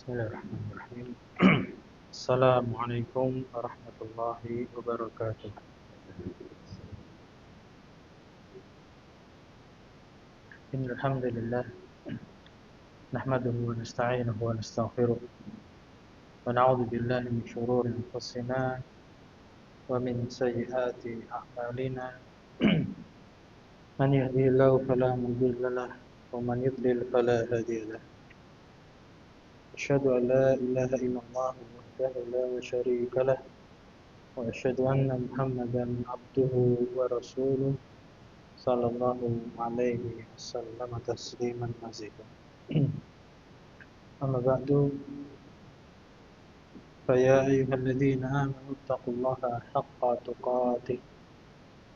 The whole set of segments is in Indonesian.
Bismillahirrahmanirrahim. Assalamualaikum warahmatullahi wabarakatuh. Innal hamdalillah nahmaduhu wa nasta'inuhu wa nastaghfiruh wa na'udzu billahi min shururi anfusina wa min sayyiati a'malina. Man yahdihillahu fala mudilla lahu wa man yudlil fala hadiya lahu. Asyhadu an la ilaha illallah wahdahu la syarika lah wa asyhadu anna Muhammadan abduhu wa rasuluh sallallahu alaihi wasallam tasliman mazida. Amma ba'du, fa ya ayyuhalladzina amanu taqullaha haqqa tuqatih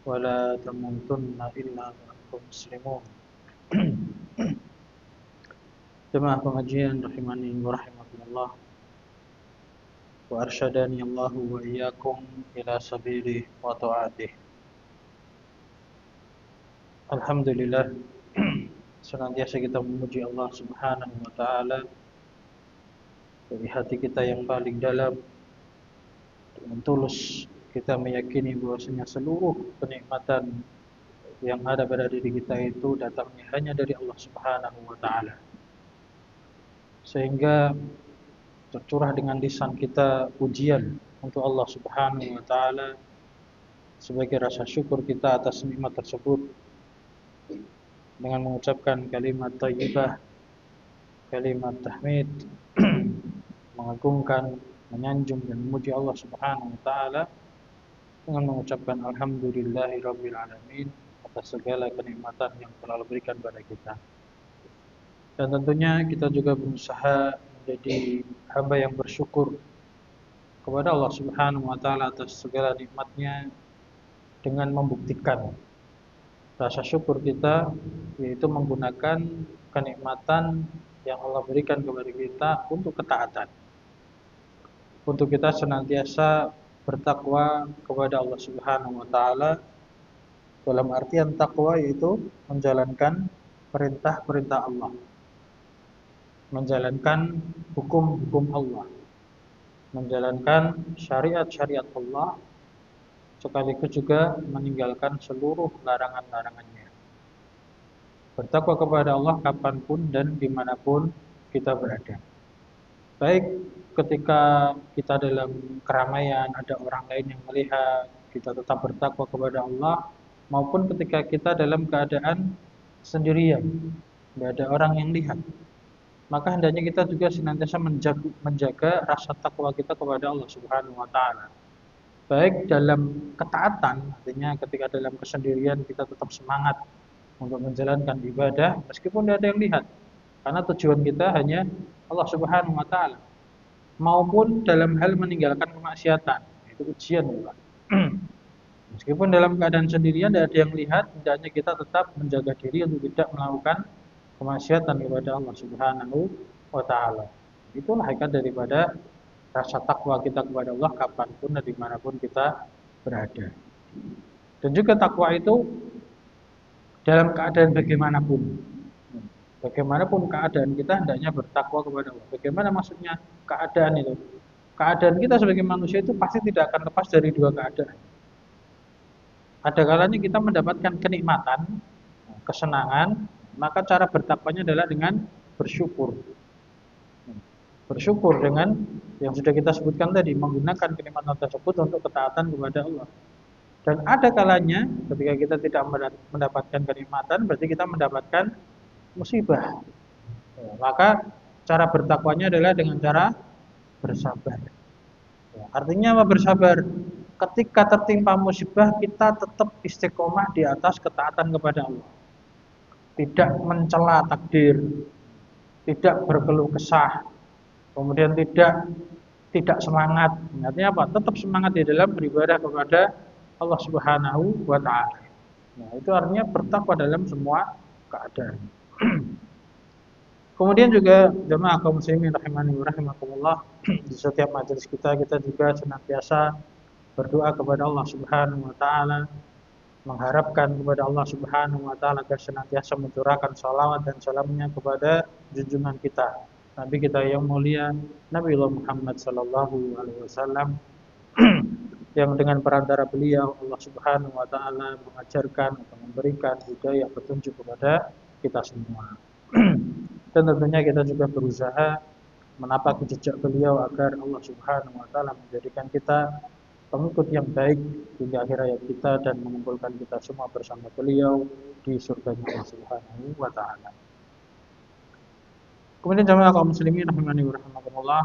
wa la tamutunna illa wa antum muslimun. Jemaah pengajian rahimani wa rahimakumullah, wa arsyadani Allah wa iyyakum ila sabili wa ta'atih. Alhamdulillah, senantiasa kita memuji Allah Subhanahu wa taala dari hati kita yang paling dalam, dengan tulus kita meyakini bahwasanya seluruh kenikmatan yang ada pada diri kita itu datangnya hanya dari Allah Subhanahu wa taala. Sehingga tercurah dengan lisan kita pujian untuk Allah Subhanahu wa taala sebagai rasa syukur kita atas nikmat tersebut, dengan mengucapkan kalimat thayyibah, kalimat tahmid, mengagungkan, menyanjung dan memuji Allah Subhanahu wa taala dengan mengucapkan alhamdulillahirabbil alamin atas segala kenikmatan yang telah Allah berikan pada kita. Dan tentunya kita juga berusaha menjadi hamba yang bersyukur kepada Allah Subhanahu wa taala atas segala nikmatnya dengan membuktikan rasa syukur kita, yaitu menggunakan kenikmatan yang Allah berikan kepada kita untuk ketaatan. Untuk kita senantiasa bertakwa kepada Allah Subhanahu wa taala, dalam artian takwa yaitu menjalankan perintah-perintah Allah, menjalankan hukum-hukum Allah, menjalankan syariat-syariat Allah, sekaligus juga meninggalkan seluruh larangan-larangannya. Bertakwa kepada Allah kapanpun dan dimanapun kita berada. Baik ketika kita dalam keramaian, ada orang lain yang melihat, kita tetap bertakwa kepada Allah, maupun ketika kita dalam keadaan sendirian, tidak ada orang yang lihat. Maka hendaknya kita juga senantiasa menjaga rasa takwa kita kepada Allah Subhanahu wa taala. Baik dalam ketaatan, artinya ketika dalam kesendirian kita tetap semangat untuk menjalankan ibadah meskipun tidak ada yang lihat, karena tujuan kita hanya Allah Subhanahu wa taala. Maupun dalam hal meninggalkan kemaksiatan, itu ujian juga. Meskipun dalam keadaan sendirian tidak ada yang lihat, hendaknya kita tetap menjaga diri untuk tidak melakukan kemaksiatan kepada Allah Subhanahu wa taala. Itulah hakikat daripada rasa takwa kita kepada Allah kapanpun dan dimanapun kita berada. Dan juga takwa itu dalam keadaan bagaimanapun. Bagaimanapun keadaan kita hendaknya bertakwa kepada Allah. Bagaimana maksudnya keadaan itu? Keadaan kita sebagai manusia itu pasti tidak akan lepas dari dua keadaan. Ada kalanya kita mendapatkan kenikmatan, kesenangan, maka cara bertakwanya adalah dengan bersyukur. Bersyukur dengan yang sudah kita sebutkan tadi, menggunakan kenikmatan tersebut untuk ketaatan kepada Allah. Dan ada kalanya ketika kita tidak mendapatkan kenikmatan, berarti kita mendapatkan musibah. Maka cara bertakwanya adalah dengan cara bersabar. Artinya apa bersabar? Ketika tertimpa musibah, kita tetap istiqomah di atas ketaatan kepada Allah. Tidak mencela takdir, tidak berkeluh kesah, kemudian tidak semangat. Artinya apa? Tetap semangat di dalam beribadah kepada Allah Subhanahu wa taala. Nah, itu artinya bertakwa dalam semua keadaan. Kemudian juga jemaah kaum muslimin rahimani wa rahimakumullah, di setiap majelis kita juga senantiasa berdoa kepada Allah Subhanahu wa taala, mengharapkan kepada Allah Subhanahu wa taala agar senantiasa mencurahkan salawat dan salamnya kepada junjungan kita Nabi kita yang mulia, Nabi Muhammad sallallahu alaihi wasallam, yang dengan perantara beliau Allah Subhanahu wa taala mengajarkan atau memberikan hidayah petunjuk kepada kita semua. Dan tentunya kita juga berusaha menapak jejak beliau agar Allah Subhanahu wa taala menjadikan kita pengikut yang baik hingga akhir hayat kita dan mengumpulkan kita semua bersama beliau di surganya Allah Subhanahu wa taala. Kemudian jamaah kaum muslimin rahimani wa rahimakumullah,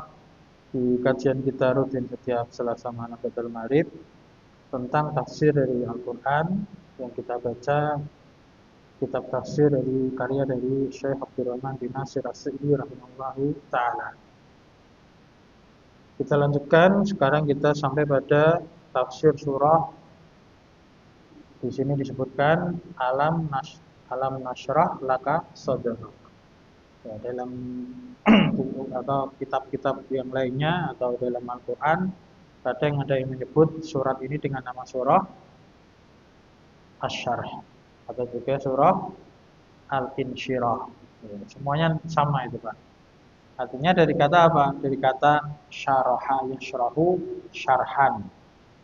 di kajian kita rutin setiap Selasa malam ba'dal maghrib tentang tafsir dari Al-Qur'an yang kita baca kitab tafsir dari karya dari Syekh Abdurrahman bin Nasir As-Sa'di rahimahullahu taala. Kita lanjutkan, sekarang kita sampai pada tafsir surah. Di sini disebutkan alam nashrah laka sadrak. Ya, dalam buku atau kitab-kitab yang lainnya atau dalam Al-Qur'an kadang ada yang menyebut surat ini dengan nama surah Asy-Syarh atau juga surah Al-Insyirah. Ya, semuanya sama itu, Pak. Artinya dari kata apa? Dari kata syaraha yashrahu syarhan.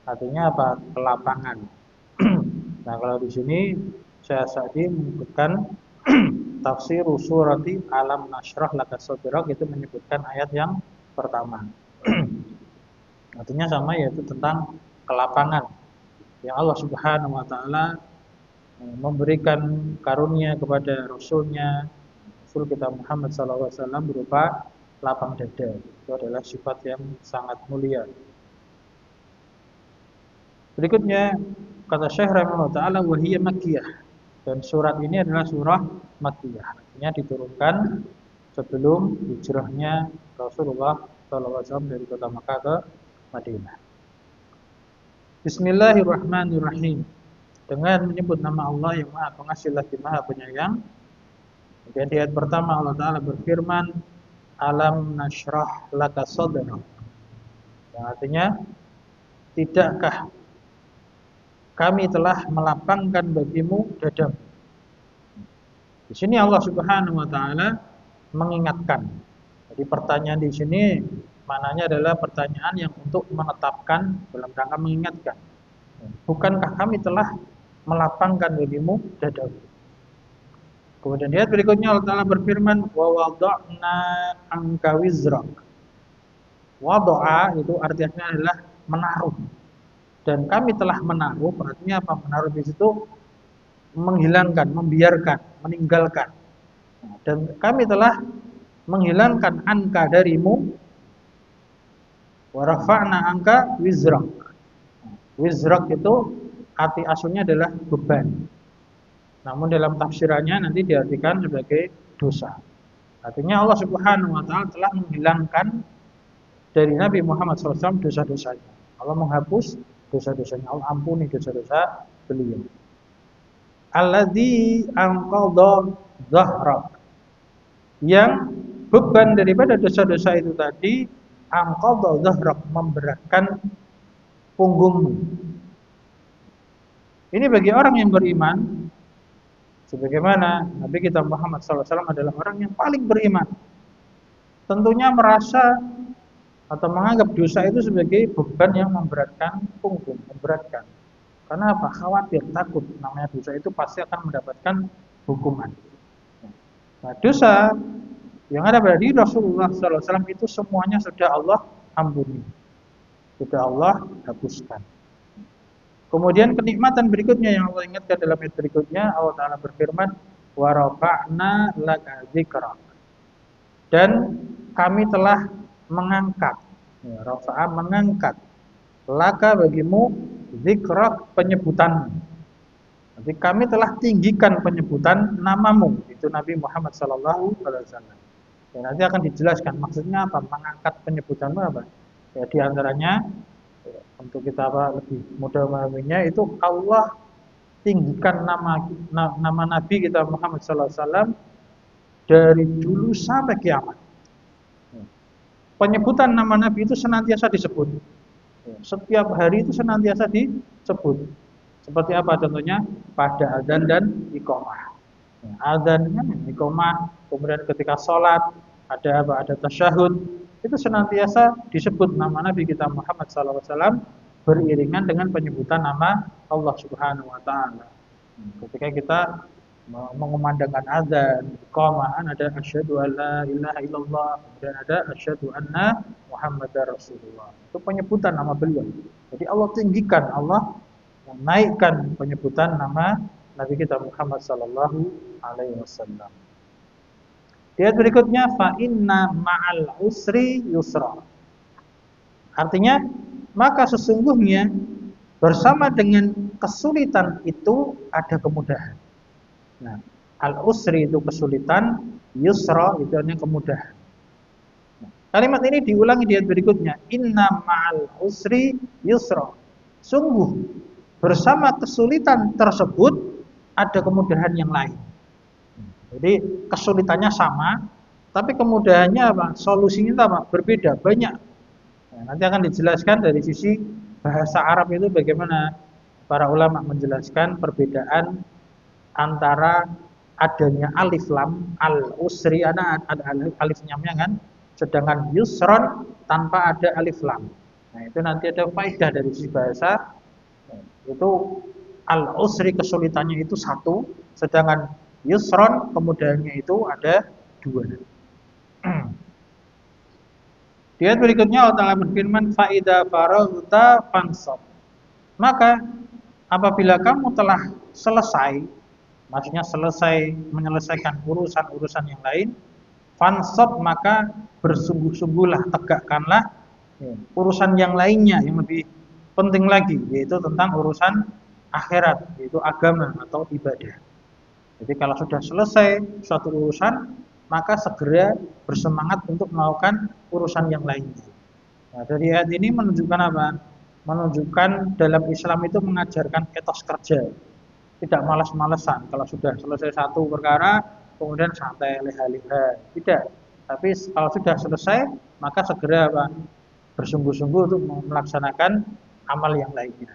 Artinya apa? Kelapangan. Nah, kalau di sini Syekh Sa'di menyebutkan tafsir surati alam nashrah laka sadrak, itu menyebutkan ayat yang pertama. Artinya sama, yaitu tentang kelapangan yang Allah Subhanahu wa taala memberikan karunia kepada Rasulnya, Rasul kita Muhammad SAW, berupa lapang dada. Itu adalah sifat yang sangat mulia. Berikutnya kata Syekh rahimahullah taala, wa hiya makkiyah. Dan surat ini adalah surah makkiyah. Artinya diturunkan sebelum hijrahnya Rasulullah SAW dari kota Makkah ke Madinah. Bismillahirrahmanirrahim. Dengan menyebut nama Allah yang Maha Pengasih lagi Maha Penyayang. Kemudian di ayat pertama Allah Ta'ala berfirman, alam nashrah laka sadrak. Yang artinya, tidakkah kami telah melapangkan bagimu dadamu. Di sini Allah Subhanahu wa taala mengingatkan. Jadi pertanyaan di sini maknanya adalah pertanyaan yang untuk menetapkan dalam rangka mengingatkan. Bukankah kami telah melapangkan bagimu dadamu? Kemudian ayat berikutnya Allah Ta'ala berfirman, wa wada'na anka wizrak. Wada'a itu artinya adalah menaruh. Dan kami telah menaruh, artinya apa? Menaruh di situ menghilangkan, membiarkan, meninggalkan. Dan kami telah menghilangkan anka darimu, wa rafa'na anka wizrak. Wizrak itu arti aslinya adalah beban. Namun dalam tafsirannya nanti diartikan sebagai dosa. Artinya Allah Subhanahu wa taala telah menghilangkan dari Nabi Muhammad SAW dosa-dosanya. Allah menghapus dosa-dosanya, Allah ampuni dosa-dosa beliau. Alladzi anqadha dhahrak. Yang beban daripada dosa-dosa itu tadi, anqadha dhahrak, memberatkan punggungmu. Ini bagi orang yang beriman, sebagaimana Nabi kita Muhammad SAW adalah orang yang paling beriman. Tentunya merasa atau menganggap dosa itu sebagai beban yang memberatkan punggung, memberatkan. Karena apa? Khawatir, takut. Namanya dosa itu pasti akan mendapatkan hukuman. Nah, dosa yang ada pada diri Rasulullah SAW itu semuanya sudah Allah ampuni, sudah Allah hapuskan. Kemudian kenikmatan berikutnya yang Allah ingatkan dalam ayat berikutnya, Allah Ta'ala berfirman, wa rafa'na laka dzikrak. Dan kami telah mengangkat, ya, rafa'a mengangkat, laka bagimu dzikrak, penyebutanmu. Jadi kami telah tinggikan penyebutan namamu, itu Nabi Muhammad SAW. Ya, nanti akan dijelaskan maksudnya apa, mengangkat penyebutanmu apa. Ya, di antaranya untuk kita lebih mudah memahaminya, itu Allah tinggikan nama Nabi kita Muhammad SAW dari dulu sampai kiamat. Penyebutan nama Nabi itu senantiasa disebut. Setiap hari itu senantiasa disebut. Seperti apa contohnya? Pada adzan dan iqamah. Adzan kan iqamah, kemudian ketika sholat, ada apa? Ada tasyahud. Itu senantiasa disebut nama Nabi kita Muhammad SAW beriringan dengan penyebutan nama Allah Subhanahu wa taala. Ketika kita mengumandangkan azan, iqamah, ada asyhadu alla ilaha illallah dan ada asyhadu anna Muhammadar Rasulullah. Itu penyebutan nama beliau. Jadi Allah tinggikan, Allah menaikkan penyebutan nama Nabi kita Muhammad sallallahu alaihi wasallam. Di ayat berikutnya fa inna ma'al usri yusra. Artinya, maka sesungguhnya bersama dengan kesulitan itu ada kemudahan. Nah, al-usri itu kesulitan, yusra itu artinya kemudahan. Nah, kalimat ini diulangi di ayat berikutnya, inna ma'al usri yusra. Sungguh bersama kesulitan tersebut ada kemudahan yang lain. Jadi kesulitannya sama, tapi kemudahannya apa? Solusinya apa? Berbeda, banyak. Nah, nanti akan dijelaskan dari sisi bahasa Arab itu bagaimana para ulama menjelaskan perbedaan antara adanya alif lam al-usri, ada alif lamnya kan, sedangkan yusron tanpa ada alif lam. Nah, itu nanti ada faedah dari sisi bahasa. Itu al-usri kesulitannya itu satu, sedangkan yusron kemudahannya itu ada dua. Di ayat berikutnya Allah Ta'ala berfirman fa idza faraghta fansab. Maka apabila kamu telah selesai, maksudnya selesai menyelesaikan urusan-urusan yang lain, fansab, maka bersungguh-sungguhlah, tegakkanlah urusan yang lainnya yang lebih penting lagi, yaitu tentang urusan akhirat, yaitu agama atau ibadah. Jadi kalau sudah selesai suatu urusan, maka segera bersemangat untuk melakukan urusan yang lainnya. Nah, dari ayat ini menunjukkan apa? Menunjukkan dalam Islam itu mengajarkan etos kerja. Tidak malas-malesan. Kalau sudah selesai satu perkara, kemudian santai, leha-leha. Tidak. Tapi kalau sudah selesai, maka segera apa? Bersungguh-sungguh untuk melaksanakan amal yang lainnya.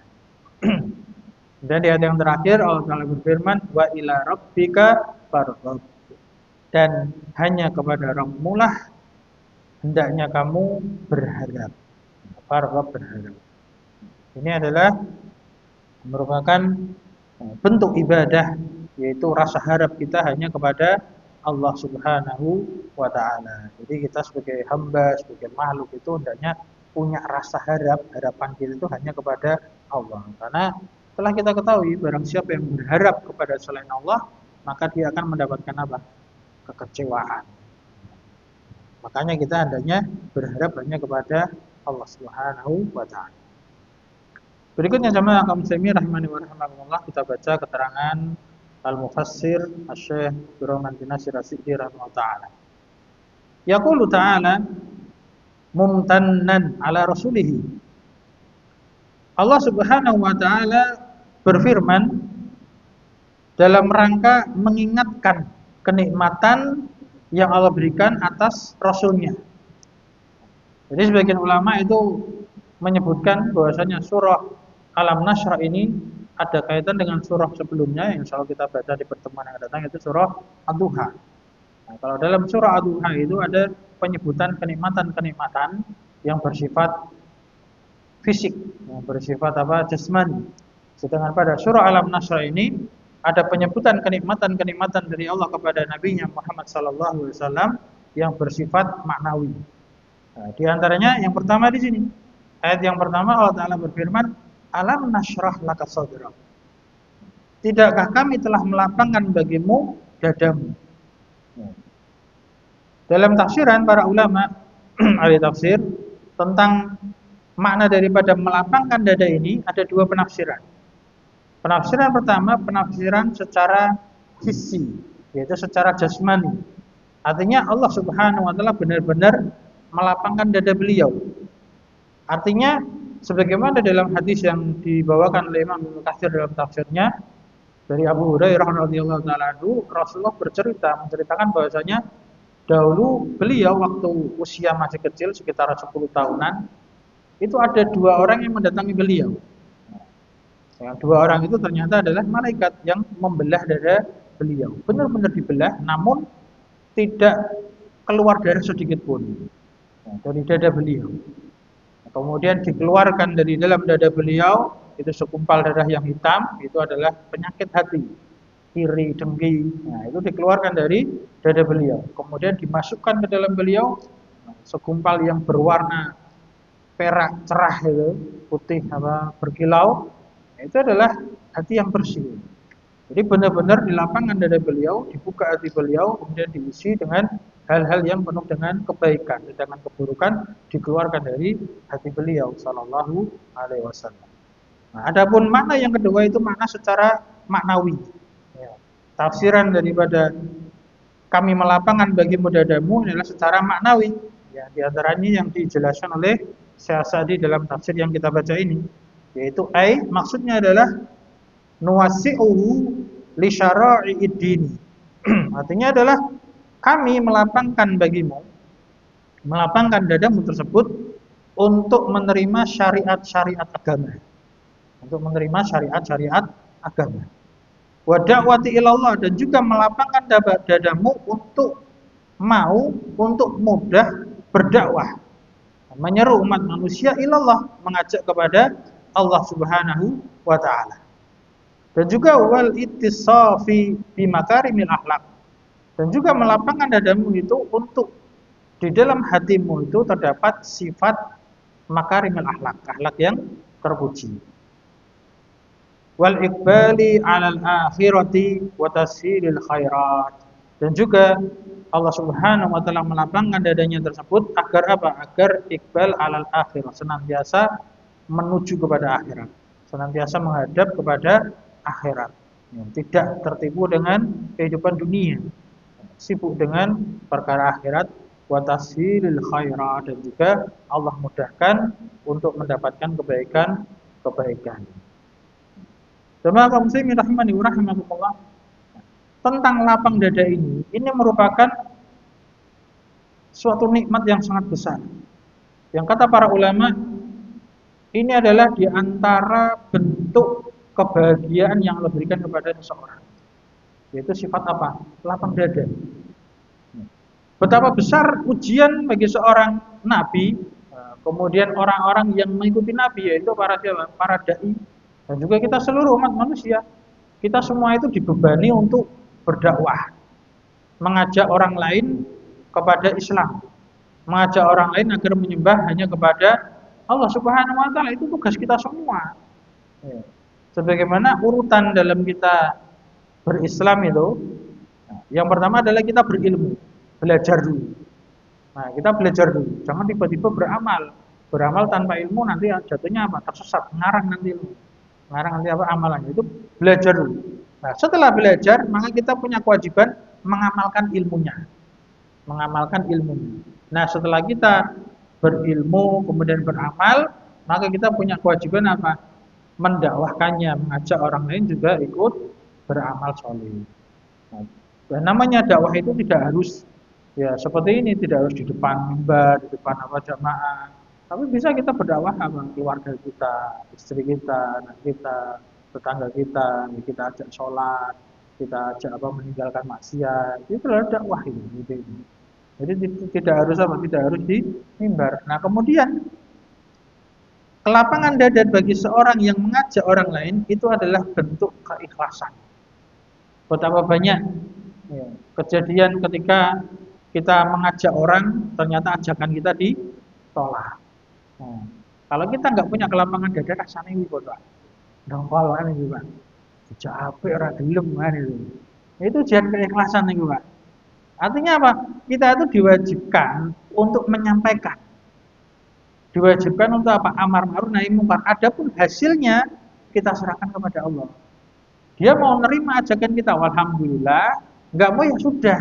Dan di ayat yang terakhir Allah Ta'ala berfirman, wa ila rabbika farghab. Dan hanya kepada Rabb-Mu lah hendaknya kamu berharap. Farghab, berharap. Ini adalah merupakan bentuk ibadah, yaitu rasa harap kita hanya kepada Allah Subhanahu wa ta'ala. Jadi kita sebagai hamba, sebagai makhluk itu hendaknya punya rasa harap, harapan kita itu hanya kepada Allah. Karena setelah kita ketahui barang siapa yang berharap kepada selain Allah, maka dia akan mendapatkan apa? Kekecewaan. Makanya kita hendaknya berharap hanya kepada Allah Subhanahu wa ta'ala. Berikutnya jamaah kaum muslimin rahimani wa rahimakumullah, kita baca keterangan Al-Mufassir Asy-Syaikh Abdurrahman bin Nasir As-Sa'di rahimahullah taala. Yaqulu ta'ala mumtannan ala rasulih. Allah Subhanahu wa taala berfirman dalam rangka mengingatkan kenikmatan yang Allah berikan atas Rasulnya. Jadi sebagian ulama itu menyebutkan bahwasanya surah Alam Nashrah ini ada kaitan dengan surah sebelumnya yang insya Allah kita baca di pertemuan yang datang, yaitu surah Ad-Duha. Nah, kalau dalam surah Ad-Duha itu ada penyebutan kenikmatan-kenikmatan yang bersifat fisik, yang bersifat apa? Jasmani. Sedangkan pada surah Alam Nashrah ini ada penyebutan kenikmatan-kenikmatan dari Allah kepada Nabi-Nya Muhammad SAW yang bersifat maknawi. Nah, di antaranya yang pertama di sini, ayat yang pertama Allah Ta'ala berfirman, Alam nashrah laka sadrak. Tidakkah kami telah melapangkan bagimu dadamu? Dalam tafsiran para ulama ahli tafsir tentang makna daripada melapangkan dada ini ada dua penafsiran. Penafsiran pertama, penafsiran secara hissi, yaitu secara jasmani. Artinya Allah Subhanahu wa taala benar-benar melapangkan dada beliau. Artinya sebagaimana dalam hadis yang dibawakan oleh Imam Ibnu Katsir dalam tafsirnya dari Abu Hurairah radhiyallahu taala anhu, Rasulullah menceritakan bahwasanya dahulu beliau waktu usia masih kecil sekitar 10 tahunan, itu ada dua orang yang mendatangi beliau. Yang dua orang itu ternyata adalah malaikat yang membelah dada beliau. Benar-benar dibelah, namun tidak keluar darah sedikit pun dari dada beliau. Kemudian dikeluarkan dari dalam dada beliau itu segumpal darah yang hitam, itu adalah penyakit hati, iri, dengki. Nah, itu dikeluarkan dari dada beliau. Kemudian dimasukkan ke dalam beliau segumpal yang berwarna perak cerah itu, putih berkilau. Itu adalah hati yang bersih. Jadi benar-benar di lapangan dada beliau, dibuka hati beliau, kemudian diisi dengan hal-hal yang penuh dengan kebaikan, sedangkan keburukan dikeluarkan dari hati beliau sallallahu alaihi wasallam. Nah, adapun makna yang kedua itu makna secara maknawi. Ya. Tafsiran daripada kami melapangkan bagimu dadamu adalah secara maknawi. Ya, di antaranya yang dijelaskan oleh Syekh Sa'di dalam tafsir yang kita baca ini, yaitu maksudnya adalah nuwasi'uhu li syara'i'id dini. Artinya adalah kami melapangkan bagimu, melapangkan dadamu tersebut untuk menerima syariat-syariat agama. Untuk menerima syariat-syariat agama. Wa da'wati ilallah, dan juga melapangkan dadamu untuk mudah berdakwah, menyeru umat manusia ilallah, mengajak kepada Allah Subhanahu wa taala. Dan juga wal ittisafi bi makarimil akhlak. Dan juga melapangkan dadamu itu untuk di dalam hatimu itu terdapat sifat makarimil akhlak, akhlak yang terpuji. Wal iqbali 'alal akhirati wa tashilil khairat. Dan juga Allah Subhanahu wa taala melapangkan dadanya tersebut agar apa? Agar iqbal 'alal akhirah, senantiasa menuju kepada akhirat, senantiasa menghadap kepada akhirat, tidak tertipu dengan kehidupan dunia, sibuk dengan perkara akhirat, wa tashilil khairat, dan juga Allah mudahkan untuk mendapatkan kebaikan. Jemaah kaum muslimin rahimani wa rahimakumullah, tentang lapang dada ini merupakan suatu nikmat yang sangat besar. Yang kata para ulama, ini adalah di antara bentuk kebahagiaan yang Allah berikan kepada seseorang, yaitu sifat apa? Lapang dada. Betapa besar ujian bagi seorang nabi, kemudian orang-orang yang mengikuti nabi, yaitu para dai, dan juga kita seluruh umat manusia. Kita semua itu dibebani untuk berdakwah, mengajak orang lain kepada Islam, mengajak orang lain agar menyembah hanya kepada Allah Subhanahu wa taala. Itu tugas kita semua. Sebagaimana urutan dalam kita berislam itu, yang pertama adalah kita berilmu, belajar dulu. Nah, kita belajar dulu, jangan tiba-tiba beramal. Beramal tanpa ilmu nanti jatuhnya apa? Tersesat, ngarang nanti ilmu. Ngarang nanti apa amalannya? Itu belajar dulu. Nah, setelah belajar, maka kita punya kewajiban mengamalkan ilmunya. Mengamalkan ilmunya. Nah, setelah kita berilmu kemudian beramal, maka kita punya kewajiban apa? Mendakwahkannya, mengajak orang lain juga ikut beramal soleh. Dan namanya dakwah itu tidak harus ya seperti ini, tidak harus di depan mimbar, di depan jamaah. Tapi bisa kita berdakwah sama keluarga kita, istri kita, anak kita, tetangga kita ajak sholat, kita ajak meninggalkan maksiat. Itu adalah dakwah ini. Jadi tidak harus tidak harus di mimbar. Nah, kemudian kelapangan dada bagi seorang yang mengajak orang lain itu adalah bentuk keikhlasan. Betapa banyak kejadian ketika kita mengajak orang, ternyata ajakan kita ditolak. Nah, kalau kita nggak punya kelapangan dada, rasanya ini kok, dongkol kan itu, Pak. Capek orang gelem kan itu. Itu ujian keikhlasan itu, Pak. Artinya apa? Kita itu diwajibkan untuk menyampaikan. Diwajibkan untuk apa? Amar ma'ruf nahi munkar. Adapun hasilnya kita serahkan kepada Allah. Dia mau nerima ajakan kita, alhamdulillah. Enggak mau ya sudah.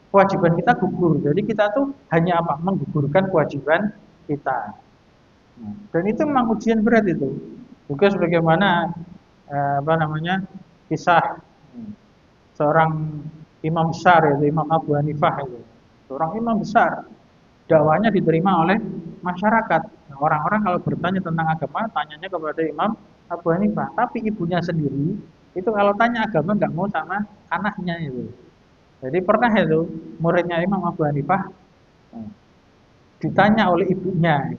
Kewajiban kita gugur. Jadi kita tuh hanya apa? Menggugurkan kewajiban kita. Dan itu memang ujian berat itu. Juga sebagaimana kisah seorang imam besar, yaitu Imam Abu Hanifah itu. Seorang imam besar. Dakwahnya diterima oleh masyarakat. Nah, orang-orang kalau bertanya tentang agama, tanyanya kepada Imam Abu Hanifah. Tapi ibunya sendiri, itu kalau tanya agama nggak mau sama anaknya itu. Jadi pernah itu, muridnya Imam Abu Hanifah Nah, ditanya oleh ibunya,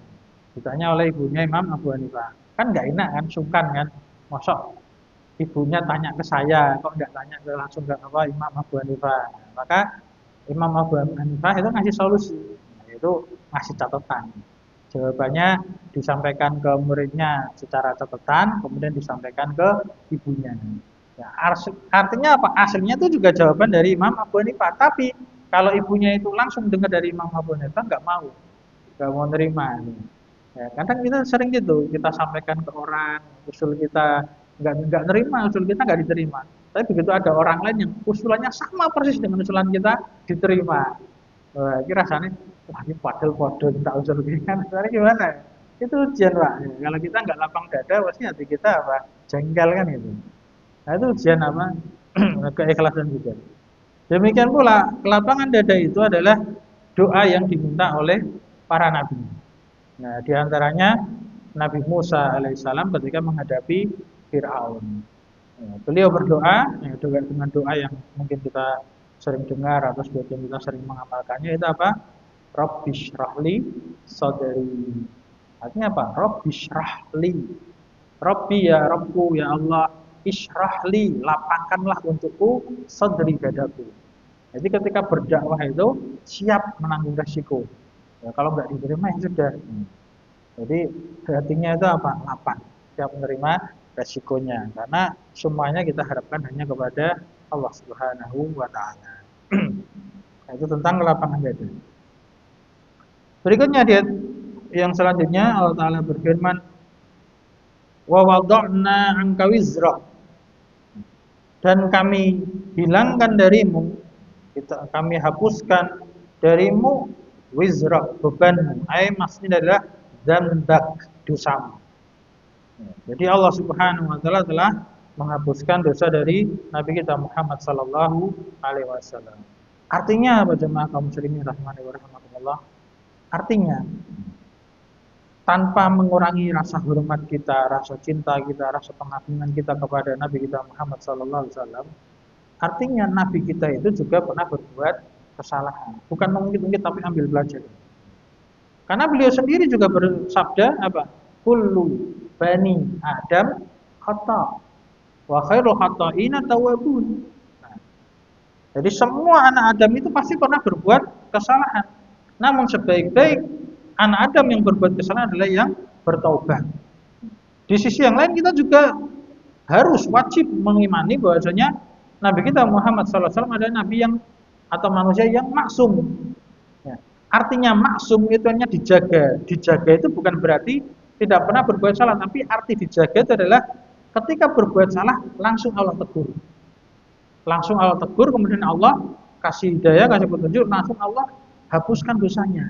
Imam Abu Hanifah. Kan nggak enak kan, sungkan kan, mosok ibunya tanya ke saya, kok nggak tanya ke langsung ke apa Imam Abu Hanifah. Nah, maka Imam Abu Hanifah itu ngasih solusi, yaitu ngasih catatan. Jawabannya disampaikan ke muridnya secara catatan, kemudian disampaikan ke ibunya. Ya, artinya apa? Aslinya itu juga jawaban dari Imam Abu Hanifah. Tapi kalau ibunya itu langsung dengar dari Imam Abu Hanifah nggak mau nerima. Ya, kadang kita sering gitu, kita sampaikan ke orang, usul kita nggak nerima, usul kita nggak diterima. Tapi begitu ada orang lain yang usulannya sama persis dengan usulan kita, diterima. Wah, ini rasanya, wah ini padel-padel minta usul ini kan, sebenarnya gimana? Itu ujian Pak. Ya, kalau kita nggak lapang dada, pasti hati kita apa? Jengkel kan itu. Nah itu ujian apa? Keikhlasan juga. Demikian pula, kelapangan dada itu adalah doa yang diminta oleh para nabi. Nah, diantaranya Nabi Musa alaihissalam ketika menghadapi Fir'aun. Ya, beliau berdoa, ya, dengan doa yang mungkin kita sering dengar atau sebagian kita sering mengamalkannya itu apa? Rabbishrahli sadri. Artinya apa? Rabbishrahli. Rabbi ya Rabbu ya Allah, ishrahli, lapangkanlah untukku sadri dadaku. Jadi ketika berdakwah itu siap menanggung resiko. Ya, kalau nggak diterima ya sudah. Jadi hatinya itu apa? Lapang, siap menerima resikonya. Karena semuanya kita harapkan hanya kepada Allah Subhanahu wa taala. Nah, itu tentang kelapangan dada. Berikutnya dia yang selanjutnya Allah taala berfirman, "Wa wada'na 'anka wizra." Dan kami hilangkan darimu, kami hapuskan darimu wizra, bebanmu. Maksudnya adalah dzambak, dosamu. Jadi Allah Subhanahu wa taala telah menghapuskan dosa dari Nabi kita Muhammad sallallahu alaihi wasallam. Artinya apa jemaah kaum muslimin rahimani wa rahimakumullah? Artinya tanpa mengurangi rasa hormat kita, rasa cinta kita, rasa pengagungan kita kepada Nabi kita Muhammad sallallahu alaihi wasallam, artinya Nabi kita itu juga pernah berbuat kesalahan. Bukan mengungkit-ungkit tapi ambil belajar. Karena beliau sendiri juga bersabda apa? Kullu bani Adam khata wa khairul khata'ina tawwabun. Nah, jadi semua anak Adam itu pasti pernah berbuat kesalahan. Namun sebaik-baik anak Adam yang berbuat kesalahan adalah yang bertaubat. Di sisi yang lain kita juga harus wajib mengimani bahwasanya Nabi kita Muhammad SAW adalah Nabi yang atau manusia yang maksum. Ya. Artinya maksum itu hanya dijaga. Dijaga itu bukan berarti tidak pernah berbuat salah, tapi arti dijaga itu adalah ketika berbuat salah langsung Allah tegur. Langsung Allah tegur, kemudian Allah kasih hidayah, kasih petunjuk, langsung Allah hapuskan dosanya.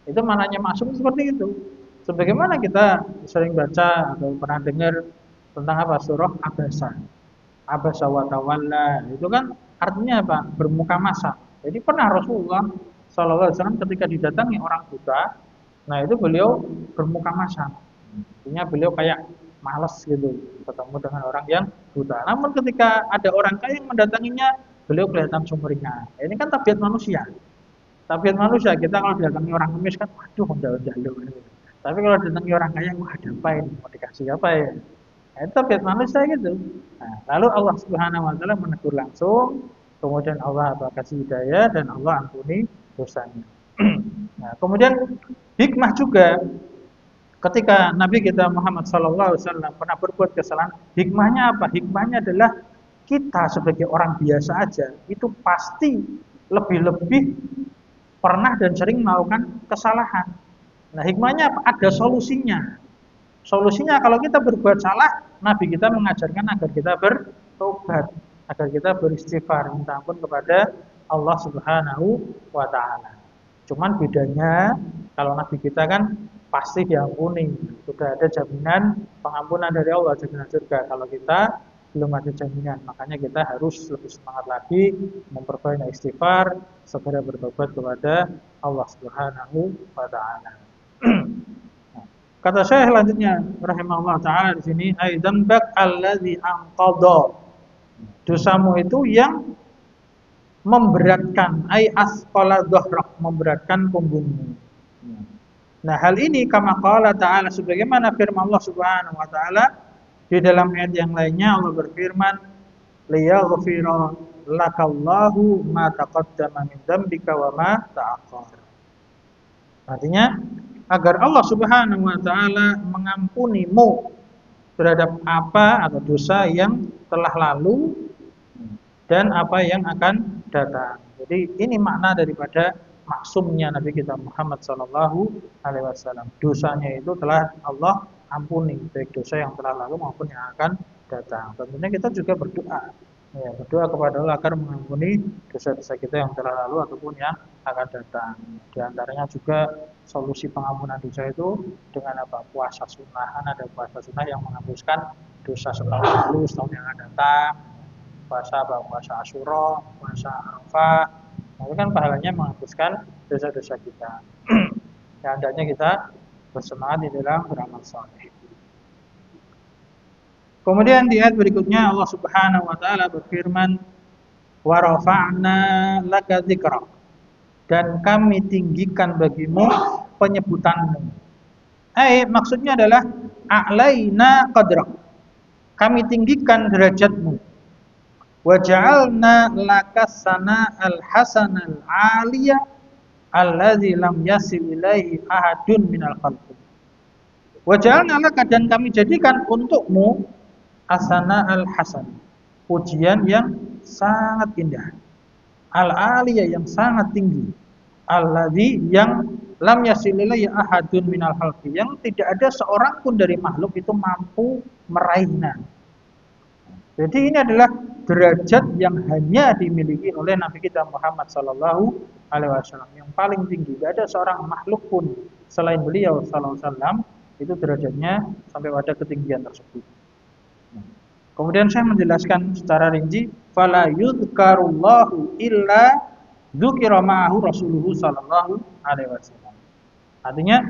Itu maknanya maksum seperti itu. Sebagaimana kita sering baca atau pernah dengar tentang apa surah Abasa. Abasa wa tawalla. Itu kan artinya apa? Bermuka masa. Jadi pernah Rasulullah SAW ketika didatangi orang buta, nah itu beliau bermuka masa. Artinya beliau kayak malas gitu ketemu dengan orang yang buta. Namun ketika ada orang kaya yang mendatanginya, beliau kelihatan sumringah. Ini kan tabiat manusia. Tabiat manusia, kita kalau datangi orang kemis kan, waduh, jauh. Tapi kalau datangi orang kaya, wah ada apa ini? Mau dikasih apa ya? Nah, itu tabiat manusia gitu. Nah, lalu Allah Subhanahu wa taala menegur langsung, kemudian Allah kasih hidayah dan Allah ampuni dosanya. Nah, kemudian hikmah juga ketika Nabi kita Muhammad SAW pernah berbuat kesalahan, hikmahnya apa? Hikmahnya adalah kita sebagai orang biasa aja itu pasti lebih-lebih pernah dan sering melakukan kesalahan. Nah, hikmahnya apa? Ada solusinya. Solusinya kalau kita berbuat salah, Nabi kita mengajarkan agar kita bertobat, agar kita beristighfar, minta ampun kepada Allah Subhanahu wa taala. Cuman bedanya kalau Nabi kita kan pasti diampuni. Sudah ada jaminan pengampunan dari Allah, jaminan surga. Kalau kita belum ada jaminan, makanya kita harus lebih semangat lagi memperbanyak istighfar, segera bertobat kepada Allah Subhanahu wa taala. Kata Syekh selanjutnya rahimahullah taala di sini, aidzambak allazi anqadha. Dosamu itu yang memberatkan, ai asqala dhahrak, memberatkan punggungmu. Nah, hal ini kama qala ta'ala, sebagaimana firman Allah Subhanahu wa taala di dalam ayat yang lainnya. Allah berfirman, liyaghfira lakallahu ma taqaddama min dzambika wa ma ta'akhkhar. Artinya agar Allah Subhanahu wa taala mengampunimu terhadap apa atau dosa yang telah lalu dan apa yang akan datang. Jadi ini makna daripada maksumnya Nabi kita Muhammad sallallahu alaihi wasallam. Dosanya itu telah Allah ampuni, baik dosa yang telah lalu maupun yang akan datang. Tentunya kita juga berdoa, ya, berdoa kepada Allah agar mengampuni dosa-dosa kita yang telah lalu ataupun yang akan datang. Di antaranya juga solusi pengampunan dosa itu dengan apa? Puasa sunnah. Ada puasa sunnah yang menghapuskan dosa setahun lalu, setahun yang akan datang. Puasa apa? Puasa Asyura, puasa Arafah. Nah, itu kan pahalanya menghapuskan dosa-dosa kita. Ya, hendaknya kita bersemangat di dalam beramal saleh. Kemudian di ayat berikutnya Allah Subhanahu wa taala berfirman, "Wa rafa'na laka dzikrak." Dan kami tinggikan bagimu penyebutanmu. Maksudnya adalah a'laina qadrak. Kami tinggikan derajatmu. Wa ja'alna laka sana'al hasanal 'aliyah allazi lam yasil ilaihi ahadun minal khalqi. Wa ja'alna laka, dan kami jadikan untukmu as-sana'al hasan, pujian yang sangat indah, al-'aliyah yang sangat tinggi, allazi yang lam yasil ilaihi ahadun minal khalqi, yang tidak ada seorang pun dari makhluk itu mampu meraihnya. Jadi ini adalah derajat yang hanya dimiliki oleh Nabi kita Muhammad sallallahu alaihi wasallam, yang paling tinggi. Tidak ada seorang makhluk pun selain beliau sallallahu alaihi wasallam itu derajatnya sampai pada ketinggian tersebut. Kemudian saya menjelaskan secara rinci, fala yudhkarullahu illa dzukira ma'ahu rasuluhu sallallahu alaihi wasallam. Artinya,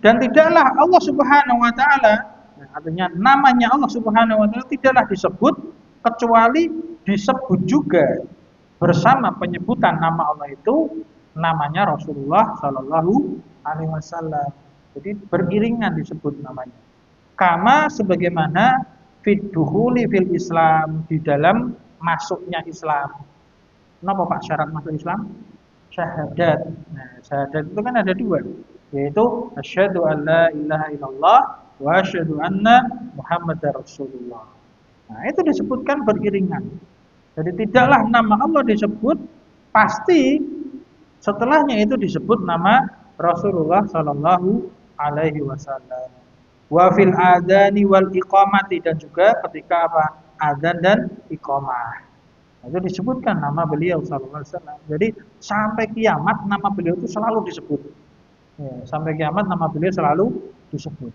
dan tidaklah Allah Subhanahu wa taala, artinya namanya Allah Subhanahu wa taala tidaklah disebut kecuali disebut juga bersama penyebutan nama Allah itu namanya Rasulullah sallallahu alaihi wasallam. Jadi beriringan disebut namanya. Kama sebagaimana fid dukhuli fil Islam, di dalam masuknya Islam. Kenapa Pak syarat masuk Islam? Syahadat. Nah, syahadat itu kan ada dua, yaitu asyhadu an la ilaha illallah wa asyhadu anna Muhammadar Rasulullah. Nah, itu disebutkan beriringan. Jadi tidaklah nama Allah disebut, pasti setelahnya itu disebut nama Rasulullah sallallahu alaihi wasallam. Wa fil adani wal iqamati, dan juga ketika apa? Adzan dan iqamah. Nah, itu disebutkan nama beliau sallallahu alaihi wasallam. Jadi sampai kiamat nama beliau itu selalu disebut. Ya, sampai kiamat nama beliau selalu disebut.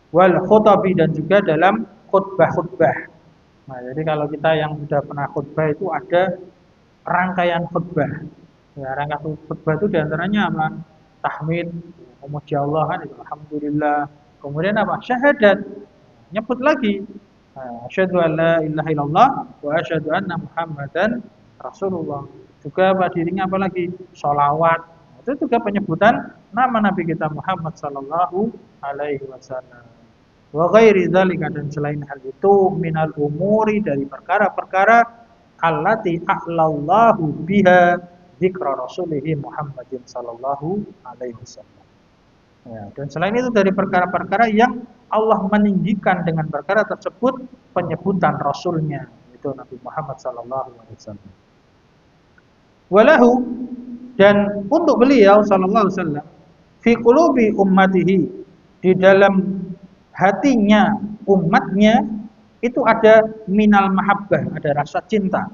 Wal khutabi, dan juga dalam khutbah-khutbah. Nah, jadi kalau kita yang sudah pernah khutbah itu ada rangkaian khutbah. Ya, rangkaian khutbah itu diantaranya apa? Tahmid, memuji Allah kan itu, alhamdulillah. Kemudian apa? Syahadat. Nyebut lagi. Asyhadu an la ilaha illallah wa asyhadu anna Muhammadan Rasulullah. Juga apa dirinya apa lagi? Sholawat. Itu juga penyebutan nama Nabi kita Muhammad sallallahu alaihi wasallam. Wa ghairi dzalika, dan selain hal itu minal umuri, dari perkara-perkara allati a'lallahu biha dzikra rasulihi Muhammadin sallallahu alaihi wasallam. Ya, dan selain itu dari perkara-perkara yang Allah meninggikan dengan perkara tersebut penyebutan rasulnya, itu Nabi Muhammad sallallahu alaihi wasallam. Walahu, dan untuk beliau sallallahu alaihi wasallam, fi qulubi ummatihi, di dalam hatinya umatnya itu ada minal mahabbah, ada rasa cinta,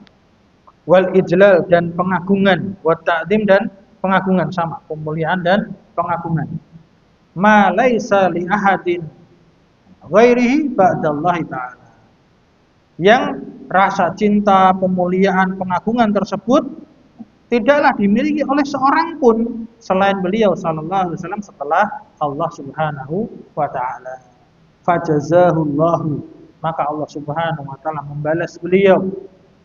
wal ijlal, dan pengagungan, wa ta'zim, dan pengagungan, sama pemuliaan dan pengagungan, ma laisa li ahadin ghairihi ba'dallahi ta'ala, yang rasa cinta, pemuliaan, pengagungan tersebut tidaklah dimiliki oleh seorang pun selain beliau sallallahu alaihi wasallam setelah Allah Subhanahu wa taala. Fajazahullahu, maka Allah Subhanahu wa taala membalas beliau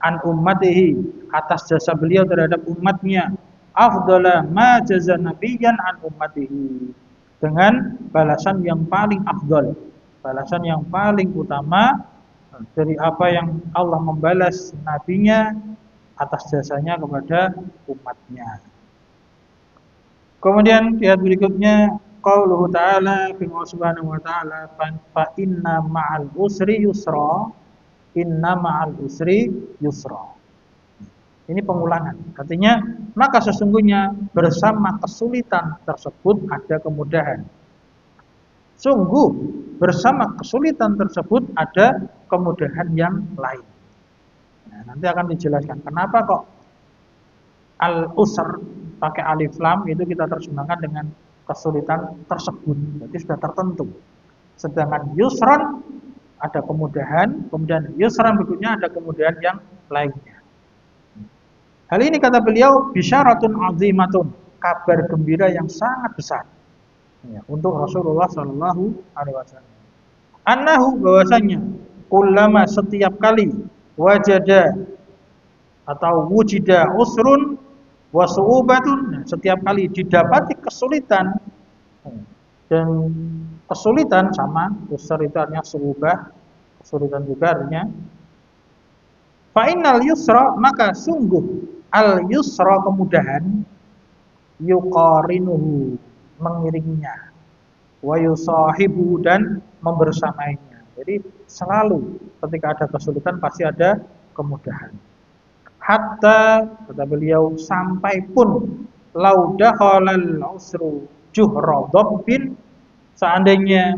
an ummatihi, atas jasa beliau terhadap umatnya, afdala ma jaza nabiyyan an ummatihi, dengan balasan yang paling afdal, balasan yang paling utama dari apa yang Allah membalas nabinya atas jasanya kepada umatnya. Kemudian ayat berikutnya qauluhu ta'ala, firman Subhanahu wa ta'ala, fa inna ma'al usri yusra, inna ma'al usri yusra. Ini pengulangan. Artinya, maka sesungguhnya bersama kesulitan tersebut ada kemudahan. Sungguh bersama kesulitan tersebut ada kemudahan yang lain. Nah, nanti akan dijelaskan kenapa kok al-usr pakai alif lam itu kita terjemahkan dengan kesulitan tersebut. Berarti sudah tertentu. Sedangkan yusran ada kemudahan, kemudian yusran berikutnya ada kemudahan yang lainnya. Hal ini kata beliau bisyaratun azimatun, kabar gembira yang sangat besar ya, untuk Rasulullah Shallallahu Alaihi Wasallam. Annahu, bahwasanya kullama, setiap kali, wajada atau wujida usrun wa su'ubatun, setiap kali didapati kesulitan, dan kesulitan sama usr itu artinya su'ubah, kesulitan juga artinya. Fa innal yusra, maka sungguh al yusra, kemudahan, yuqarinuhu, mengiringinya, wa yusahibu, dan membersamainya. Jadi selalu ketika ada kesulitan pasti ada kemudahan. Hatta, kata beliau, sampai pun laudakhalal usru juhra dhabbin, seandainya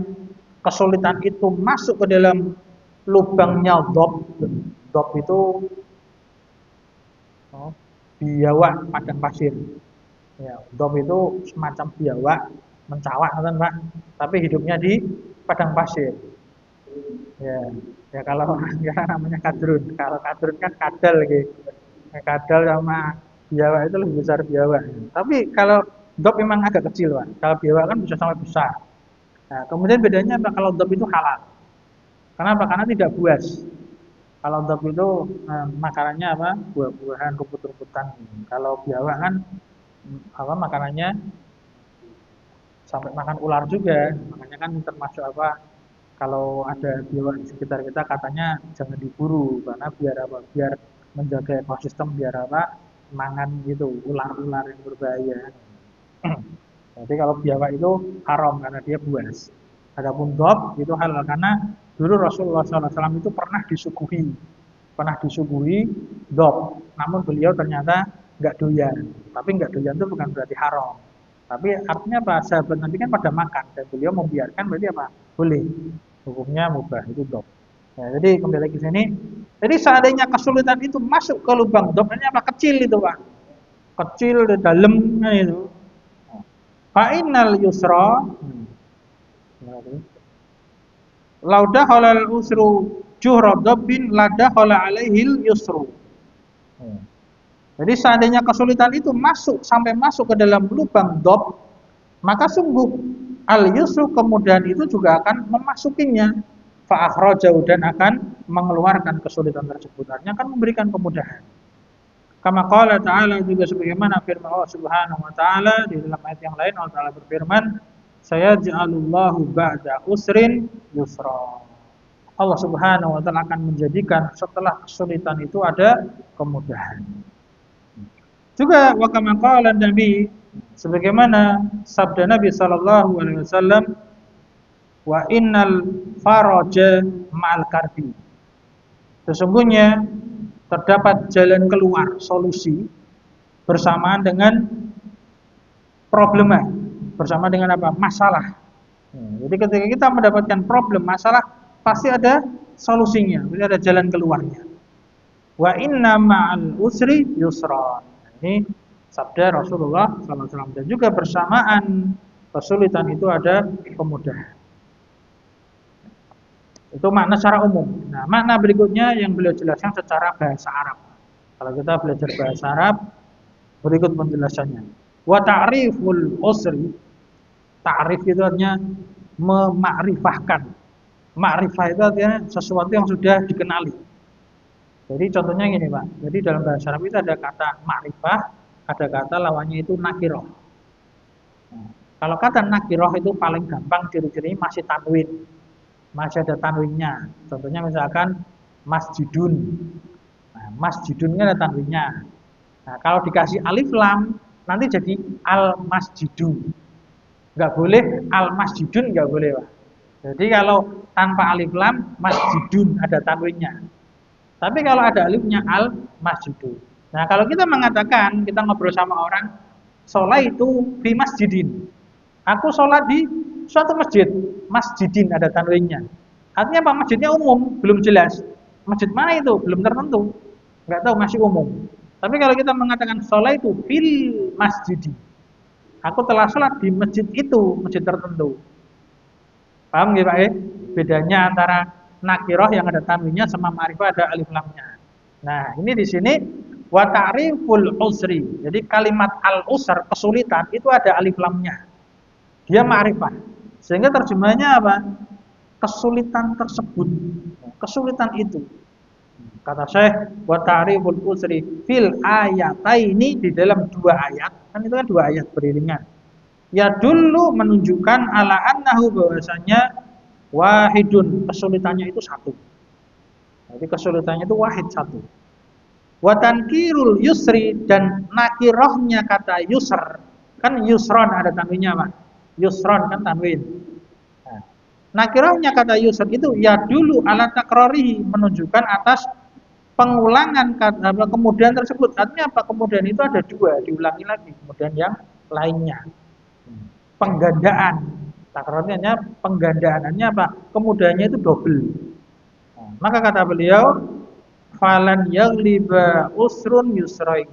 kesulitan itu masuk ke dalam lubangnya dhab. Dhab itu biawak padang pasir. Ya, dhab itu semacam biawak mencawak, kan Pak, tapi hidupnya di padang pasir. Ya kalau ya namanya kadrun. Kalau kadrun kan kadal gitu. Kadal sama biawak itu lebih besar biawak. Tapi kalau dhab memang agak kecil, Pak. Kalau biawak kan bisa sampai besar. Nah, kemudian bedanya apa? Kalau dhab itu halal. Kenapa? Karena tidak buas. Kalau dhab itu makanannya apa? Buah-buahan, rumput-rumputan. Kalau biawak kan apa makanannya sampai makan ular juga. Makanya kan termasuk apa? Kalau ada biawak di sekitar kita katanya jangan diburu karena biar apa? Biar menjaga ekosistem, biar apa? Mangan gitu ular-ular yang berbahaya. Jadi kalau biawak itu haram karena dia buas. Adapun dhab itu halal karena dulu Rasulullah SAW itu pernah disuguhi dhab. Namun beliau ternyata nggak doyan. Tapi nggak doyan itu bukan berarti haram. Tapi artinya apa? Sahabat Nabi kan pada makan dan beliau membiarkan, berarti apa? Boleh. Hukumnya mubah, itu dhab. Ya, jadi kembali lagi ke sini. Jadi seandainya kesulitan itu masuk ke lubang dhab, ini apa? Kecil itu, Pak. Kecil di dalamnya itu. Fa'inal yusra laudakhalal usru juhra dhabbin ladakhala alaihil yusru. Jadi seandainya kesulitan itu sampai masuk ke dalam lubang dhab, maka sungguh al yusru, kemudahan itu juga akan memasukinya, fa akhrajahu, dan akan mengeluarkan kesulitan tersebut, artinya akan memberikan kemudahan. Kama qala ta'ala, juga sebagaimana firman Allah Subhanahu wa taala di dalam ayat yang lain, Allah Taala berfirman, sayaj'alullahu ba'da usrin yusra. Allah Subhanahu wa taala akan menjadikan setelah kesulitan itu ada kemudahan. Juga wa kama qala Nabi, sebagaimana sabda Nabi sallallahu alaihi wasallam, wa innal faraja ma'al karbi. Sesungguhnya terdapat jalan keluar, solusi bersamaan dengan problema, bersama dengan apa? Masalah. Jadi ketika kita mendapatkan problem, masalah, pasti ada solusinya, pasti ada jalan keluarnya. Wa inna ma'al usri yusra. Ini sabda Rasulullah SAW. Dan juga bersamaan kesulitan itu ada kemudahan. Itu makna secara umum. Nah, makna berikutnya yang beliau jelaskan secara bahasa Arab. Kalau kita belajar bahasa Arab, berikut penjelasannya. Wa ta'riful usri, ta'rif itu artinya memakrifahkan. Makrifah itu artinya sesuatu yang sudah dikenali. Jadi contohnya gini Pak, jadi dalam bahasa Arab itu ada kata ma'rifah, ada kata lawannya itu nakiroh. Nah, kalau kata nakiroh itu paling gampang ciri-cirinya masih tanwin, masih ada tanwinnya. Contohnya misalkan masjidun. Nah, masjidun ini ada tanwinnya. Nah, kalau dikasih alif lam nanti jadi al masjidu. Nggak boleh al masjidun, nggak boleh Pak. Jadi kalau tanpa alif lam masjidun ada tanwinnya. Tapi kalau ada alifnya al masjidu. Nah, kalau kita mengatakan kita ngobrol sama orang, sholat itu di masjidin. Aku sholat di suatu masjid, masjidin ada tanwinnya. Artinya apa? Masjidnya umum, belum jelas. Masjid mana itu? Belum tertentu. Nggak tahu, masih umum. Tapi kalau kita mengatakan sholat itu fil masjidi. Aku telah sholat di masjid itu, masjid tertentu. Paham nggih Pak? Bedanya antara nakiroh yang ada tanwinnya sama ma'rifah ada alif lamnya. Nah, ini di sini wa ta'riful usri. Jadi kalimat al-usr kesulitan itu ada alif lamnya. Dia ma'rifah. Sehingga terjemahnya apa? Kesulitan tersebut. Kesulitan itu. Kata Syekh wa ta'riful usri fil ayataini di dalam dua ayat. Kan itu kan dua ayat beriringan. Ya dulu menunjukkan ala annahu bahwasanya wahidun, kesulitannya itu satu. Jadi kesulitannya itu wahid satu. Wa tankirul yusri dan nakirohnya kata yusr. Kan yusron ada tanwinnya Pak. Yusron kan tanwin. Nah, nakirohnya kata yusr itu ya dulu ala takrorihi menunjukkan atas pengulangan kata kemudian tersebut. Artinya apa? Kemudian itu ada dua, diulangi lagi. Kemudian yang lainnya. Penggandaan. Takrornya penggandaannya apa? Kemudiannya itu double. Nah, maka kata beliau, falan yaghliba usrun yusrain.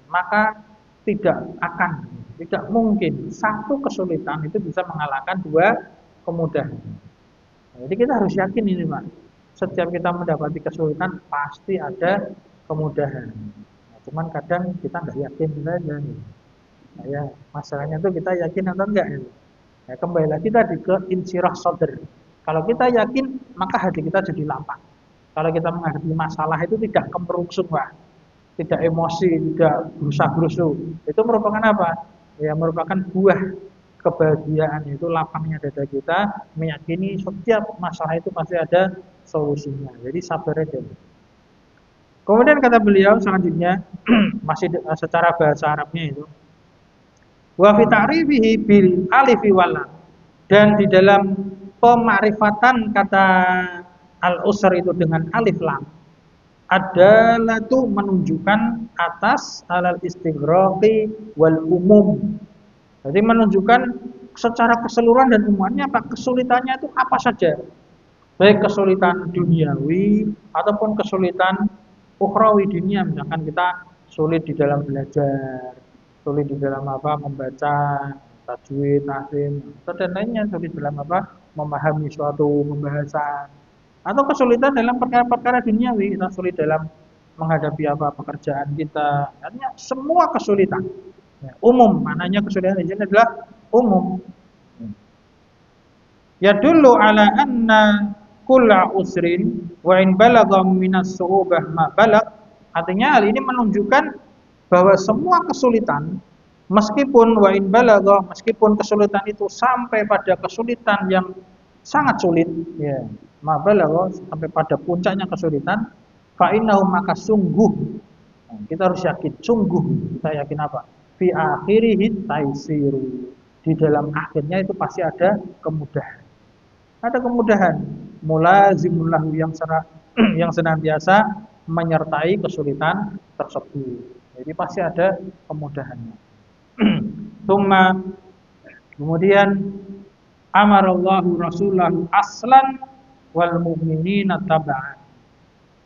Maka tidak mungkin satu kesulitan itu bisa mengalahkan dua kemudahan. Nah, jadi kita harus yakin ini Pak. Setiap kita mendapati kesulitan pasti ada kemudahan. Nah, cuman kadang kita nggak yakin saja. Nah, ya, masalahnya itu kita yakin atau enggak ya. Ya, kembali lagi tadi ke insyirah sadr. Kalau kita yakin, maka hati kita jadi lapang. Kalau kita menghadapi masalah itu tidak kemerungsung, Pak. Tidak emosi, tidak gerusa-gerusu. Itu merupakan apa? Ya, merupakan buah kebahagiaan, itu lapangnya dada kita meyakini setiap masalah itu pasti ada solusinya. Jadi sabar aja. Kemudian kata beliau selanjutnya masih secara bahasa Arabnya itu wa fi ta'rifihi bil alifi wal lam. Dan di dalam pemakrifatan kata al-usr itu dengan alif lam adalah tuh menunjukkan atas alal istighraqi wal umum. Jadi menunjukkan secara keseluruhan dan umumnya apa kesulitannya itu apa saja. Baik kesulitan duniawi ataupun kesulitan ukhrawi dunia, misalkan kita sulit di dalam belajar, sulit di dalam apa membaca tajwid, tahsin, dan lainnya, sulit dalam apa memahami suatu pembahasan, atau kesulitan dalam perkara-perkara duniawi, kita sulit dalam menghadapi apa pekerjaan kita, artinya semua kesulitan. Ya, umum, maknanya kesulitan di sini adalah umum. Ya dulu ala anna kulla usrin wa in balagha minas su'ubah ma balag. Artinya hal ini menunjukkan bahwa semua kesulitan meskipun wa in balagha, meskipun kesulitan itu sampai pada kesulitan yang sangat sulit, ya, ma balagha sampai pada puncaknya kesulitan, fa innahu maka sungguh kita harus yakin, sungguh kita yakin apa? Fi akhirihi taisiru. Di dalam akhirnya itu pasti ada kemudahan. Ada kemudahan, mulazimul lahu yang senantiasa menyertai kesulitan tersebut. Jadi pasti ada kemudahannya. Kemudian amarallahu rasulahu aslan wal mu'minina taba'an.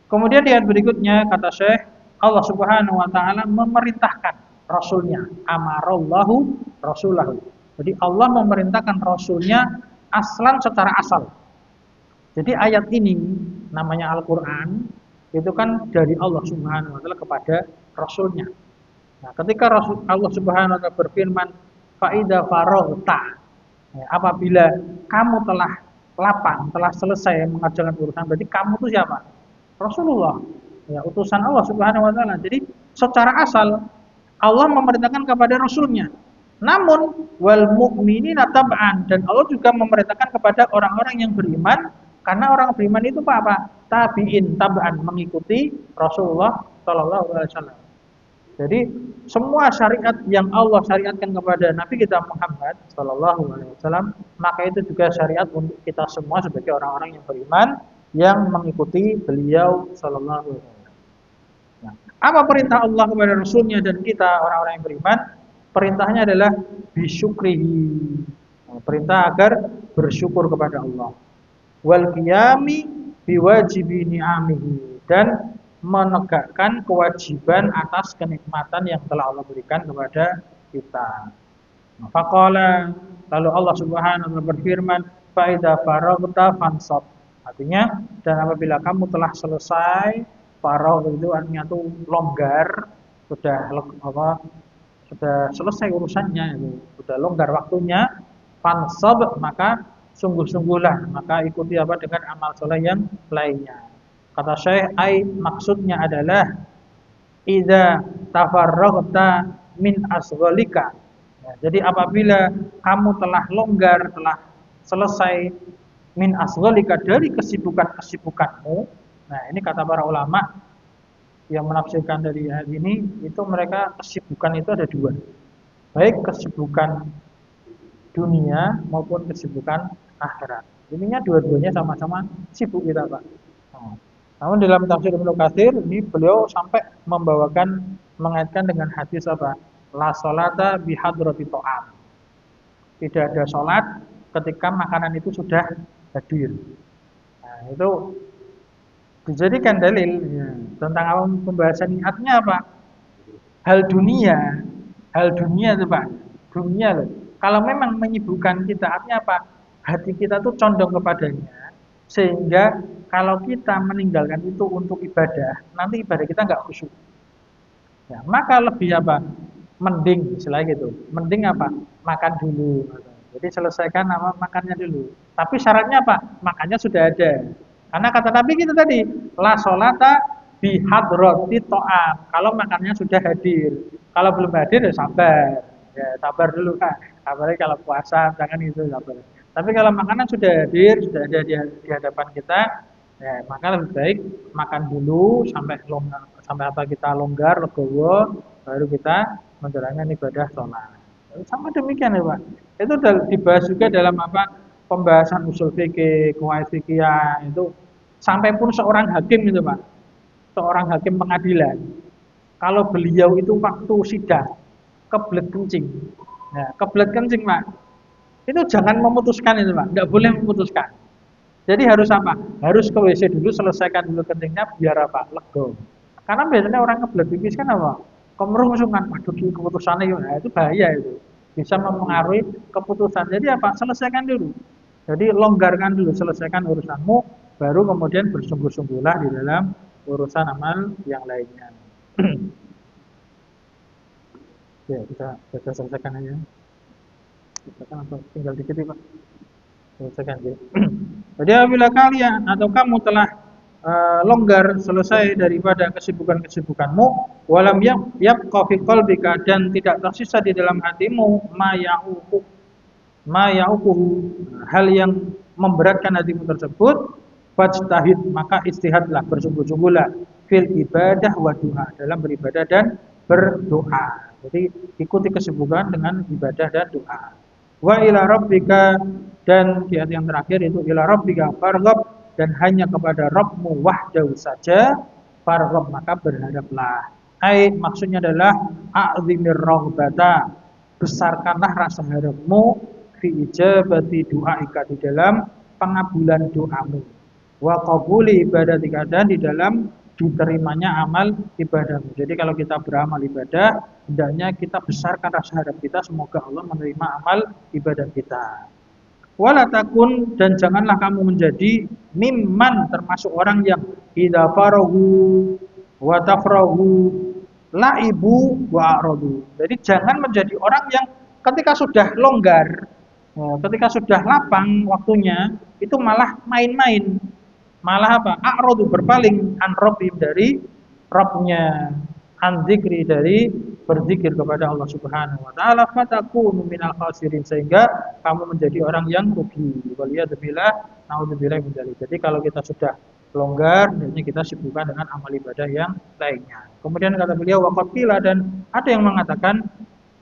Kemudian di ayat berikutnya kata Syekh, Allah Subhanahu wa taala memerintahkan rasulnya, amarallahu rasulahu. Jadi Allah memerintahkan rasulnya aslan secara asal. Jadi ayat ini namanya Al-Qur'an itu kan dari Allah Subhanahu wa taala kepada rasulnya. Nah, ketika Allah Subhanahu wa taala berfirman fa idza faraghta, ya, apabila kamu telah lapang, telah selesai mengerjakan urusan, berarti kamu itu siapa? Rasulullah. Ya, utusan Allah Subhanahu wa taala. Jadi secara asal Allah memerintahkan kepada rasulnya. Namun wal mu'minina tab'an, dan Allah juga memerintahkan kepada orang-orang yang beriman, karena orang beriman itu apa? Tabi'in, tab'an, mengikuti Rasulullah sallallahu alaihi wasallam. Jadi semua syariat yang Allah syariatkan kepada Nabi kita Muhammad sallallahu alaihi wasallam, maka itu juga syariat untuk kita semua sebagai orang-orang yang beriman yang mengikuti beliau sallallahu alaihi wasallam. Nah, apa perintah Allah kepada Rasulnya dan kita orang-orang yang beriman? Perintahnya adalah bisyukrihi. Nah, perintah agar bersyukur kepada Allah. Wal qiyami biwajibi ni'amihi, dan menegakkan kewajiban atas kenikmatan yang telah Allah berikan kepada kita. Faqala, lalu Allah Subhanahu wa taala berfirman, fa idza faraghta fansab. Artinya, dan apabila kamu telah selesai, faragh itu artinya itu longgar, sudah sudah selesai urusannya itu, sudah longgar waktunya, fansab, maka sungguh-sungguhlah, maka ikuti apa dengan amal soleh yang lainnya. Kata Syekh, maksudnya adalah idza tafarraghta min asghalika. Ya, jadi apabila kamu telah longgar, telah selesai min asghalika, dari kesibukan-kesibukanmu. Nah, ini kata para ulama yang menafsirkan dari ayat ini, itu mereka kesibukan itu ada dua. Baik kesibukan dunia maupun kesibukan akhirat. Intinya dua-duanya sama-sama sibuk kita, Pak. Nah, namun dalam tafsir Ibnu Katsir ini beliau sampai mengaitkan dengan hadis apa? La sholata bihadrati ta'am. Tidak ada sholat ketika makanan itu sudah hadir. Nah, itu dijadikan dalil ya, tentang pembahasan niatnya apa? Hal dunia itu Pak. Dunia loh. Kalau memang menyibukkan kita, artinya apa? Hati kita tuh condong kepadanya, sehingga kalau kita meninggalkan itu untuk ibadah, nanti ibadah kita nggak khusyuk. Ya, maka lebih apa? Mending, istilahnya gitu. Mending apa? Makan dulu. Jadi selesaikan apa? Makannya dulu. Tapi syaratnya apa? Makannya sudah ada. Karena kata Nabi kita tadi, la sholata bihadrati ta'am. Kalau makannya sudah hadir. Kalau belum hadir ya sabar. Ya, sabar dulu kan. Apalagi kalau puasa, jangan itu sabar. Tapi kalau makanan sudah hadir, sudah ada di hadapan kita, ya, maka lebih baik makan dulu sampai apa kita longgar, legowo, baru kita menjalankan ibadah sholat. Sama demikian ya Pak. Itu dibahas juga dalam apa pembahasan usul fikih, qawaid fikih itu, sampai pun seorang hakim itu Pak, seorang hakim pengadilan, kalau beliau itu waktu sidang kebelet kencing, ya, kebelet kencing Pak, itu jangan memutuskan itu Pak, nggak boleh memutuskan. Jadi harus apa? Harus ke WC dulu, selesaikan dulu kencingnya biar apa? Lego. Karena biasanya orang kebelet pipis kan apa? Kemerungsungan, waduh keputusannya ya, itu bahaya itu. Bisa mempengaruhi keputusan. Jadi apa? Selesaikan dulu. Jadi longgarkan dulu, selesaikan urusanmu, baru kemudian bersungguh-sungguhlah di dalam urusan amal yang lainnya. Ya, kita selesaikan aja. Selesaikan atau tinggal dikit ya Pak. Selesaikan ya. Jadi apabila kalian atau kamu telah longgar, selesai daripada kesibukan-kesibukanmu, walam yabqa fi qalbika, dan tidak tersisa di dalam hatimu ma ya'uquhu, hal yang memberatkan hatimu tersebut, fajtahid, maka istihadlah, bersungguh-sungguhlah fil ibadah wa du'a, dalam beribadah dan berdoa. Jadi ikuti kesibukan dengan ibadah dan doa. Wa ila rabbika, dan di ayat yang terakhir itu ila rabbika farghab, dan hanya kepada Rabbmu wahdahu saja farghab, maka berharaplah. Maksudnya adalah a'zimir raghbata, besarkanlah rasa harapmu fi ijabati du'aika, di dalam pengabulan doamu, wa qabuli ibadatika, dan di dalam diterimanya amal ibadahmu. Jadi kalau kita beramal ibadah, hendaknya kita besarkan rasa harap kita, semoga Allah menerima amal ibadah kita. Wala takun, dan janganlah kamu menjadi mimman, termasuk orang yang idza farahu wa tafrahu laibu wa aradu. Jadi jangan menjadi orang yang ketika sudah longgar, ketika sudah lapang waktunya, itu malah main-main. Malah apa? A'radu, berpaling, an rabbihim, dari Rabbnya an dzikri dari berzikir kepada Allah Subhanahu wa taala fatakunu minal khasirin sehingga kamu menjadi orang yang rugi. Waliyadzubillah, naudzubillah min dzalik. Jadi kalau kita sudah longgar, biasanya kita sibukkan dengan amal ibadah yang lainnya. Kemudian kata beliau waqafila dan ada yang mengatakan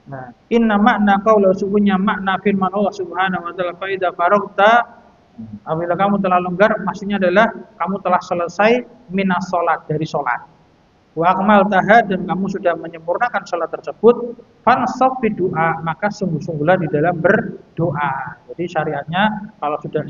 nah, inna makna qaula sungguhnya makna firman Allah Subhanahu wa taala fa idza faragta apabila kamu telah longgar maksudnya adalah kamu telah selesai minas salat dari salat. Wa akmal taha dan kamu sudah menyempurnakan salat tersebut fansab fi doa maka sungguh-sungguhlah di dalam berdoa. Jadi syariatnya kalau sudah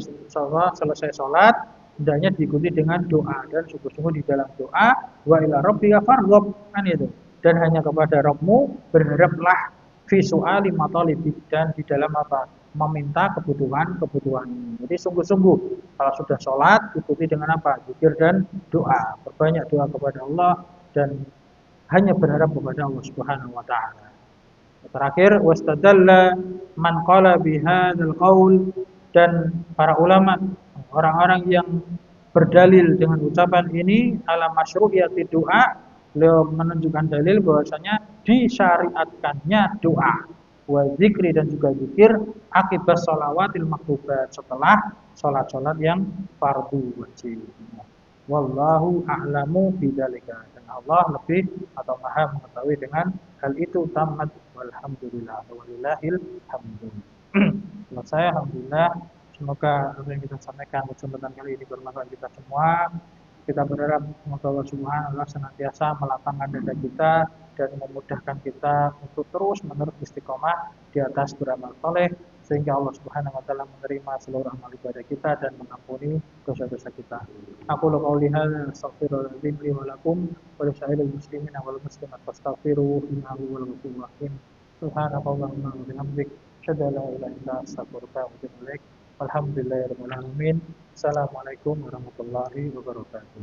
selesai salat hendaknya diikuti dengan doa dan sungguh-sungguh di dalam doa wa ila rabbika farghab kan itu. Dan hanya kepada Rabbmu berharaplah fi su'ali matalibik dan di dalam apa? Meminta kebutuhan-kebutuhan. Jadi sungguh-sungguh kalau sudah sholat ikuti dengan apa? Zikir dan doa. Berbanyak doa kepada Allah dan hanya berharap kepada Allah Subhanahu wa taala. Terakhir wastadalla man qala bihadzal qaul dan para ulama orang-orang yang berdalil dengan ucapan ini ala masyru'iyati doa beliau menunjukkan dalil bahwasanya disyariatkannya doa wa zikri dan juga zikir akibat sholawatil maktubat setelah sholat-sholat yang fardu wajib. Wallahu a'lamu bidzalika dan Allah lebih atau maha mengetahui dengan hal itu tamat walhamdulillah walillahil hamdu. Selesai alhamdulillah. Semoga apa yang kita sampaikan kesempatan kali ini bermanfaat kita semua. Kita berharap semoga Allah Subhanahu wa taala senantiasa melapangkan dada kita dan memudahkan kita untuk terus-menerus istiqomah di atas beramal saleh sehingga Allah Subhanahu wa taala menerima seluruh amal ibadah kita dan mengampuni dosa-dosa kita. Aku qouli hadza astaghfirullahaladzim li wa lakum wa lisa'iril muslimin wal muslimat fastaghfiruhu innahu huwal ghafurur rahim. Subhanakallahumma wa bihamdik asyhadu an la ilaha illa anta astaghfiruka wa atubu ilaik. Alhamdulillahirabbil alamin. Assalamualaikum warahmatullahi wabarakatuh.